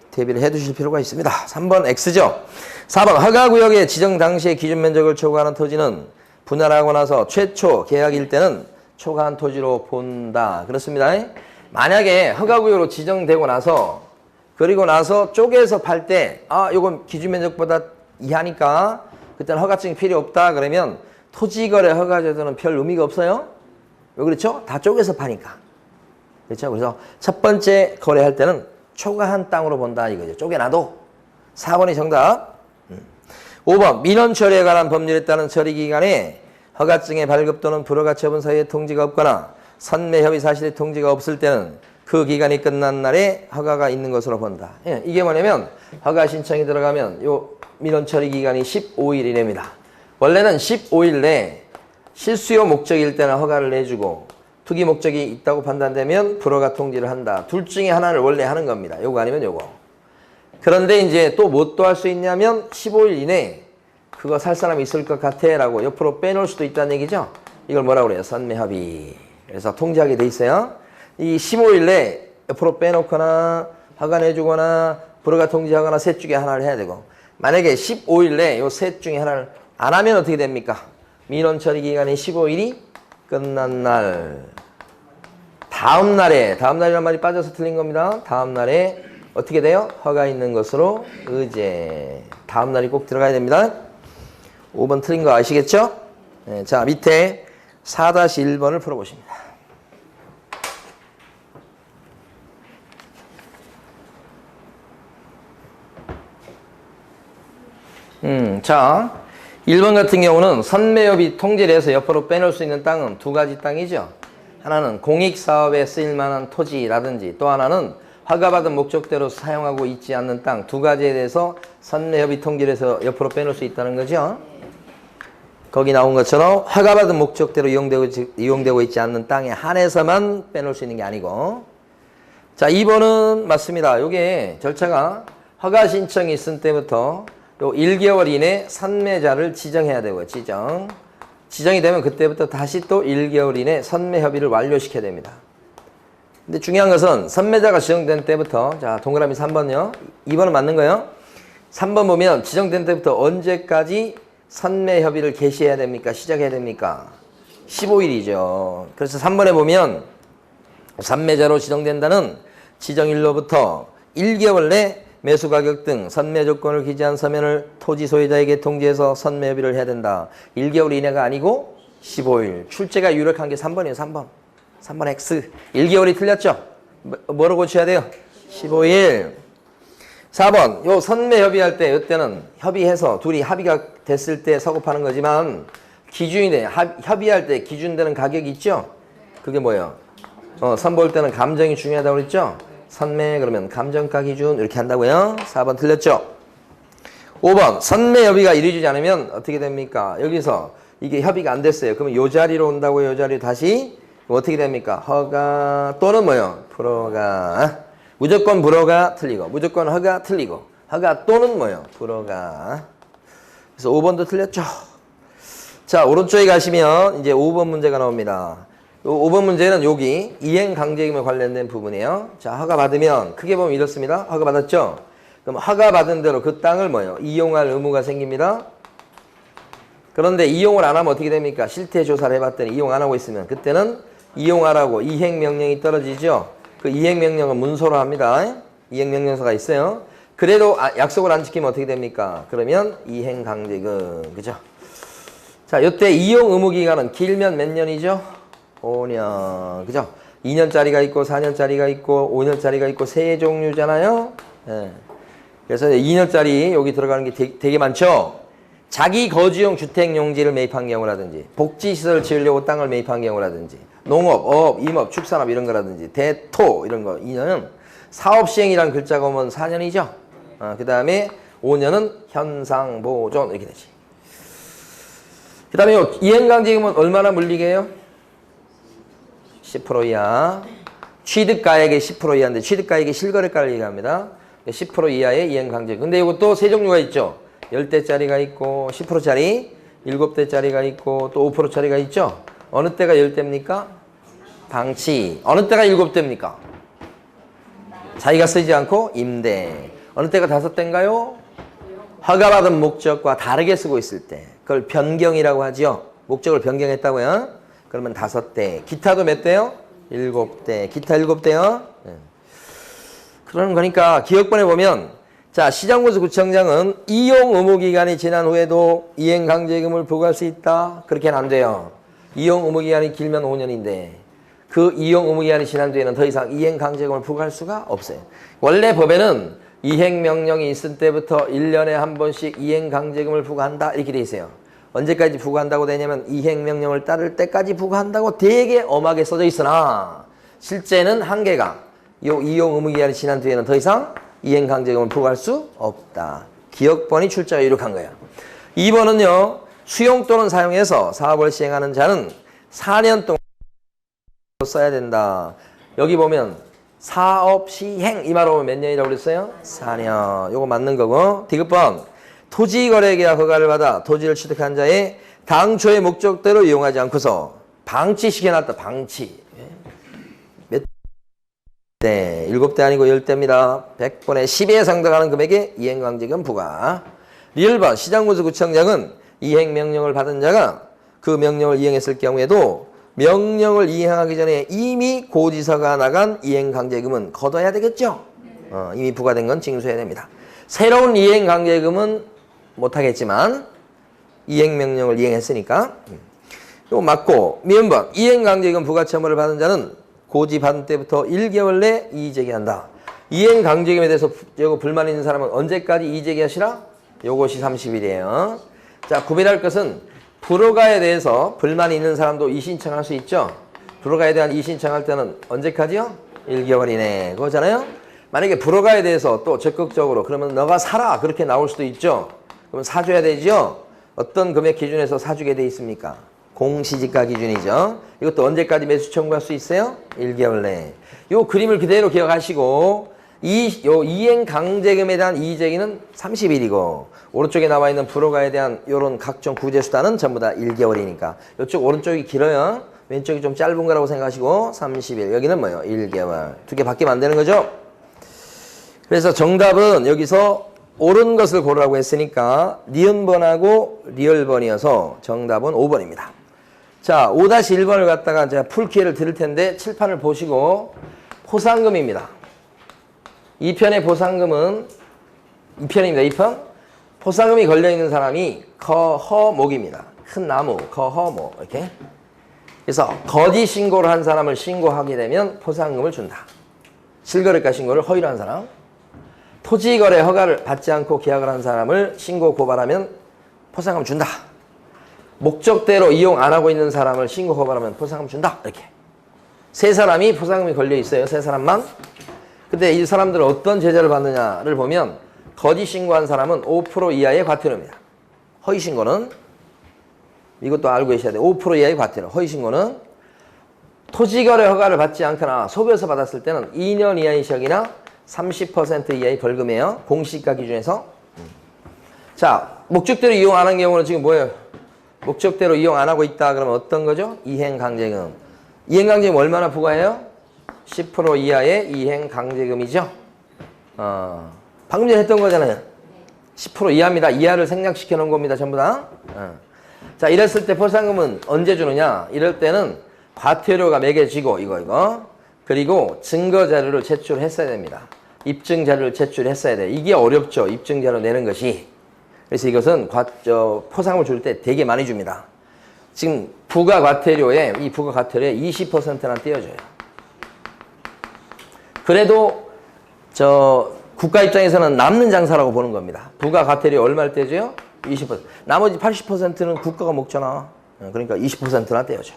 대비를 해 두실 필요가 있습니다. 3번 X죠. 4번 허가구역의 지정 당시의 기준 면적을 초과하는 토지는 분할하고 나서 최초 계약일 때는 초과한 토지로 본다. 그렇습니다. 만약에 허가구역으로 지정되고 나서 그리고 나서 쪼개서 팔 때 요건 기준 면적보다 이하니까 그때는 허가증이 필요 없다. 그러면 토지거래 허가제도는 별 의미가 없어요. 왜 그렇죠? 다 쪼개서 파니까. 그렇죠? 그래서 첫 번째 거래할 때는 초과한 땅으로 본다 이거죠. 쪼개놔도. 4번이 정답. 5번 민원 처리에 관한 법률에 따른 처리 기간에 허가증의 발급 또는 불허가 처분 사유의 통지가 없거나 선매 협의 사실의 통지가 없을 때는 그 기간이 끝난 날에 허가가 있는 것으로 본다. 예, 이게 뭐냐면 허가 신청이 들어가면 요 민원 처리 기간이 15일이랍니다. 원래는 15일 내에 실수요 목적일 때는 허가를 내주고 투기 목적이 있다고 판단되면 불허가 통지를 한다. 둘 중에 하나를 원래 하는 겁니다. 요거 아니면 요거. 그런데 이제 또 뭐 또 할 수 있냐면 15일 이내에 그거 살 사람이 있을 것 같아 라고 옆으로 빼놓을 수도 있다는 얘기죠. 이걸 뭐라고 그래요? 선매협의. 그래서 통지하게 돼 있어요. 이 15일 내에 옆으로 빼놓거나 허가 내주거나 불허가 통지하거나 셋 중에 하나를 해야 되고 만약에 15일 내에 요 셋 중에 하나를 안 하면 어떻게 됩니까? 민원 처리 기간이 15일이 끝난 날 다음 날이란 말이 빠져서 틀린 겁니다. 다음 날에 어떻게 돼요? 허가 있는 것으로 의제. 다음 날이 꼭 들어가야 됩니다. 5번 틀린 거 아시겠죠? 네, 자, 밑에 4-1번을 풀어보십니다. 자, 1번 같은 경우는 선매협의 통지를 해서 옆으로 빼놓을 수 있는 땅은 두 가지 땅이죠. 하나는 공익사업에 쓰일 만한 토지라든지 또 하나는 허가받은 목적대로 사용하고 있지 않는 땅 두 가지에 대해서 선매협의 통지를 해서 옆으로 빼놓을 수 있다는 거죠. 거기 나온 것처럼 허가받은 목적대로 이용되고 있지 않는 땅에 한해서만 빼놓을 수 있는 게 아니고 자 2번은 맞습니다. 요게 절차가 허가 신청이 있은 때부터 요 1개월 이내 선매자를 지정해야 되고요. 지정이 되면 그때부터 다시 또 1개월 이내 선매 협의를 완료시켜야 됩니다. 근데 중요한 것은 선매자가 지정된 때부터 자 동그라미 3번요. 2번은 맞는 거예요. 3번 보면 지정된 때부터 언제까지 선매 협의를 개시해야 됩니까? 시작해야 됩니까? 15일이죠. 그래서 3번에 보면 선매자로 지정된다는 지정일로부터 1개월 내 매수 가격 등 선매 조건을 기재한 서면을 토지 소유자에게 통지해서 선매 협의를 해야 된다. 1개월 이내가 아니고 15일. 출제가 유력한 게 3번이에요. 3번. 3번 X. 1개월이 틀렸죠? 뭐로 고쳐야 돼요? 15일. 4번. 요 선매 협의할 때 이때는 협의해서 둘이 합의가 됐을 때 서급하는 거지만 기준이 돼. 협의할 때 기준되는 가격이 있죠? 그게 뭐예요? 선보일 때는 감정이 중요하다고 그랬죠? 선매 그러면 감정가 기준 이렇게 한다고요. 4번 틀렸죠. 5번 선매 협의가 이루어지지 않으면 어떻게 됩니까? 여기서 이게 협의가 안 됐어요. 그러면 요 자리로 온다고요. 요 자리로 다시 어떻게 됩니까? 허가 또는 뭐요? 불허가. 무조건 불허가 틀리고 무조건 허가 틀리고 허가 또는 뭐요? 불허가. 그래서 5번도 틀렸죠. 자 오른쪽에 가시면 이제 5번 문제가 나옵니다. 5번 문제는 여기 이행강제임에 관련된 부분이에요. 자, 허가 받으면 크게 보면 이렇습니다. 허가 받았죠? 그럼 허가 받은 대로 그 땅을 뭐예요? 이용할 의무가 생깁니다. 그런데 이용을 안 하면 어떻게 됩니까? 실태 조사를 해봤더니 이용 안 하고 있으면 그때는 이용하라고 이행명령이 떨어지죠? 그 이행명령은 문서로 합니다. 이행명령서가 있어요. 그래도 약속을 안 지키면 어떻게 됩니까? 그러면 이행강제금. 그죠? 자, 이때 이용 의무 기간은 길면 몇 년이죠? 5년. 그죠? 2년짜리가 있고 4년짜리가 있고 5년짜리가 있고 세 종류잖아요. 네. 그래서 2년짜리 여기 들어가는 게 되게 많죠. 자기 거주용 주택용지를 매입한 경우라든지 복지시설 지으려고 땅을 매입한 경우라든지 농업, 어업, 임업, 축산업 이런 거라든지 대토 이런 거 2년은 사업시행이라는 글자가 오면 4년이죠. 그 다음에 5년은 현상보존 이렇게 되지. 그 다음에 이행강제금은 얼마나 물리게 해요? 10% 이하. 취득가액의 10% 이하인데 취득가액이 실거래가를 얘기합니다. 10% 이하의 이행강제금. 근데 이것도 세 종류가 있죠. 10대짜리가 있고 10%짜리, 7대짜리가 있고 또 5%짜리가 있죠. 어느 때가 10대입니까? 방치. 어느 때가 7대입니까? 자기가 쓰지 않고 임대. 어느 때가 5대인가요? 허가받은 목적과 다르게 쓰고 있을 때. 그걸 변경이라고 하죠. 목적을 변경했다고요. 그러면 5대. 기타도 몇 대요? 7대. 기타 7대요. 그러는 거니까 기억본에 보면 자, 시장군수구청장은 이용 의무 기간이 지난 후에도 이행강제금을 부과할 수 있다. 그렇게는 안 돼요. 이용 의무 기간이 길면 5년인데 그 이용 의무 기간이 지난 뒤에는 더 이상 이행강제금을 부과할 수가 없어요. 원래 법에는 이행명령이 있을 때부터 1년에 한 번씩 이행강제금을 부과한다 이렇게 돼 있어요. 언제까지 부과한다고 되냐면 이행명령을 따를 때까지 부과한다고 되게 엄하게 써져 있으나 실제는 한계가 요 이용 의무 기간이 지난 뒤에는 더 이상 이행강제금을 부과할 수 없다. 기억본이 출제가 이룩한 거예요. 2번은요. 수용 또는 사용해서 사업을 시행하는 자는 4년 동안 써야 된다. 여기 보면 사업 시행 이 말로 몇 년이라고 그랬어요? 4년. 요거 맞는 거고. 디귿번 토지거래계약 허가를 받아 토지를 취득한 자의 당초의 목적대로 이용하지 않고서 방치시켜놨다. 방치. 몇 대? 7대 아니고 10대입니다. 100분의 10에 상당하는 금액의 이행강제금 부과. 1번 시장군수구청장은 이행명령을 받은 자가 그 명령을 이행했을 경우에도 명령을 이행하기 전에 이미 고지서가 나간 이행강제금은 걷어야 되겠죠? 이미 부과된 건 징수해야 됩니다. 새로운 이행강제금은 못하겠지만 이행명령을 이행했으니까 이거 맞고 미음번 이행강제금 부과 처분을 받은 자는 고지 받은 때부터 1개월 내 이의제기한다. 이행강제금에 대해서 요거 불만 있는 사람은 언제까지 이의제기하시라? 요것이 30일이에요. 자, 구별할 것은 불허가에 대해서 불만이 있는 사람도 이의신청할 수 있죠. 불허가에 대한 이의신청할 때는 언제까지요? 1개월 이내. 그거잖아요. 만약에 불허가에 대해서 또 적극적으로 그러면 너가 사라 그렇게 나올 수도 있죠. 그럼 사줘야 되죠. 어떤 금액 기준에서 사주게 돼 있습니까? 공시지가 기준이죠. 이것도 언제까지 매수 청구할 수 있어요? 1개월 내에. 요 그림을 그대로 기억하시고 요 이행강제금에 대한 이의제기는 30일이고 오른쪽에 나와 있는 불허가에 대한 요런 각종 구제수단은 전부 다 1개월이니까 이쪽 오른쪽이 길어요. 왼쪽이 좀 짧은 거라고 생각하시고 30일. 여기는 뭐예요? 1개월. 두 개 바뀌면 안 되는 거죠? 그래서 정답은 여기서 옳은 것을 고르라고 했으니까 니은번하고 리얼번이어서 정답은 5번입니다. 자, 5-1번을 갖다가 제가 풀 기회를 드릴 텐데 칠판을 보시고 포상금입니다. 2편의 포상금은 2편입니다. 2편. 포상금이 걸려있는 사람이 거허목입니다. 큰 나무, 거허목 이렇게. 그래서 거짓 신고를 한 사람을 신고하게 되면 포상금을 준다. 실거래가 신고를 허위로 한 사람. 토지거래 허가를 받지 않고 계약을 한 사람을 신고 고발하면 포상금 준다. 목적대로 이용 안 하고 있는 사람을 신고 고발하면 포상금 준다. 이렇게. 세 사람이 포상금이 걸려 있어요. 세 사람만. 근데 이 사람들은 어떤 제재를 받느냐를 보면 거짓 신고한 사람은 5% 이하의 과태료입니다. 허위 신고는 이것도 알고 계셔야 돼요. 5% 이하의 과태료. 허위 신고는 토지거래 허가를 받지 않거나 속여서 받았을 때는 2년 이하의 시역이나 30% 이하의 벌금이에요. 공시가 기준에서. 자, 목적대로 이용 안 한 경우는 지금 뭐예요? 목적대로 이용 안 하고 있다 그러면 어떤 거죠? 이행강제금. 이행강제금 얼마나 부과해요? 10% 이하의 이행강제금이죠. 방금 전에 했던 거잖아요. 10% 이하입니다. 이하를 생략시켜 놓은 겁니다. 전부 다. 자, 이랬을 때 포상금은 언제 주느냐? 이럴 때는 과태료가 매겨지고 이거 그리고 증거자료를 제출했어야 됩니다. 입증자료를 제출했어야 돼요. 이게 어렵죠. 입증자료 내는 것이. 그래서 이것은 포상금을 줄 때 되게 많이 줍니다. 지금 부가과태료에 이 부가과태료에 20%나 떼어줘요. 그래도 국가 입장에서는 남는 장사라고 보는 겁니다. 부가과태료 얼마를 떼줘요? 20%. 나머지 80%는 국가가 먹잖아. 그러니까 20%나 떼어줘.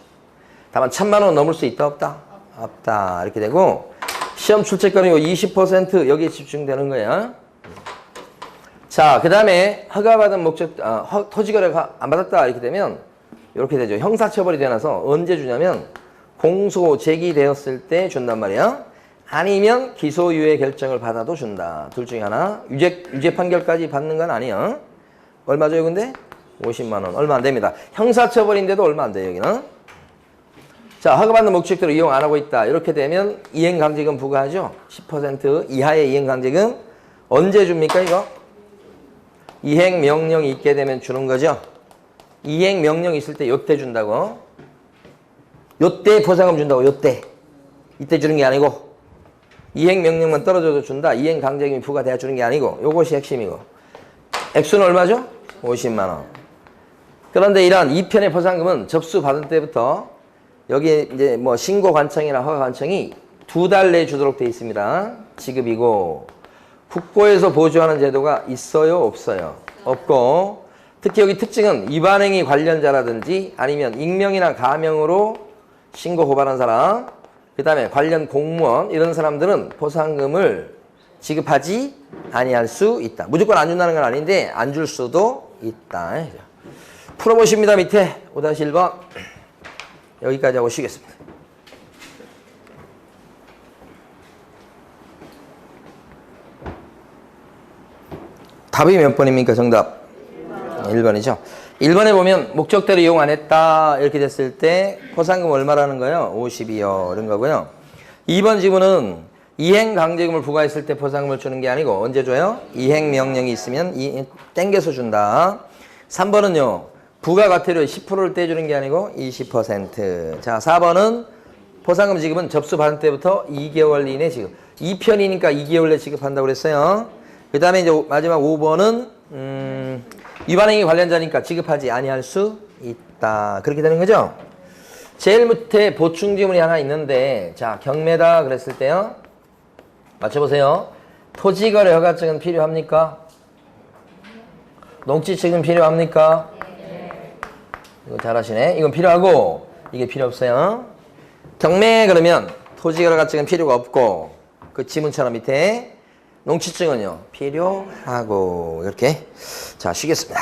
다만 1,000만 원 넘을 수 있다 없다? 없다. 이렇게 되고 시험 출제권이 20% 여기에 집중되는 거야. 자, 그 다음에 허가받은 목적 토지거래가 안 받았다 이렇게 되면 이렇게 되죠. 형사처벌이 되나서 언제 주냐면 공소 제기되었을 때 준단 말이야. 아니면 기소유예 결정을 받아도 준다. 둘 중에 하나. 유죄 판결까지 받는 건 아니야. 얼마 줘요 근데? 50만 원. 얼마 안 됩니다. 형사처벌인데도 얼마 안 돼요 여기는. 자, 허가받는 목적대로 이용 안 하고 있다. 이렇게 되면 이행강제금 부과하죠. 10% 이하의 이행강제금. 언제 줍니까 이거? 이행명령이 있게 되면 주는 거죠. 이행명령이 있을 때 요때 준다고. 요때 보상금 준다고. 요때. 이때 주는 게 아니고. 이행명령만 떨어져도 준다. 이행강제금이 부과돼야 주는 게 아니고. 요것이 핵심이고. 액수는 얼마죠? 50만 원. 그런데 이러한 2편의 보상금은 접수받은 때부터 여기 이제 뭐 신고 관청이나 허가 관청이 2달 내에 주도록 되어 있습니다. 지급이고 국고에서 보조하는 제도가 있어요? 없어요? 없고 특히 여기 특징은 위반행위 관련자라든지 아니면 익명이나 가명으로 신고 고발한 사람 그 다음에 관련 공무원 이런 사람들은 보상금을 지급하지 아니할 수 있다. 무조건 안 준다는 건 아닌데 안 줄 수도 있다. 풀어보십니다. 밑에 5-1번 여기까지 하고 쉬겠습니다. 답이 몇 번입니까? 정답 1번이죠. 1번에 보면 목적대로 이용 안 했다 이렇게 됐을 때 보상금 얼마라는 거예요? 50이요 이런 거고요. 2번 지문은 이행강제금을 부과했을 때 보상금을 주는 게 아니고 언제 줘요? 이행명령이 있으면 땡겨서 준다. 3번은요. 부가가태료 10%를 떼주는 게 아니고 20%. 자, 4번은 보상금 지급은 접수받은 때부터 2개월 이내 지급. 2편이니까 2개월 내에 지급한다고 그랬어요. 그 다음에 이제 마지막 5번은 위반행위 관련자니까 지급하지 아니할 수 있다. 그렇게 되는 거죠. 제일 밑에 보충 지문이 하나 있는데 자, 경매다 그랬을 때요. 맞춰보세요. 토지거래 허가증은 필요합니까? 농지증은 필요합니까? 이거 잘하시네. 이건 필요하고 이게 필요 없어요. 경매 그러면 토지거래허가증은 필요가 없고 그 지문처럼 밑에 농지증은요 필요하고 이렇게. 자, 쉬겠습니다.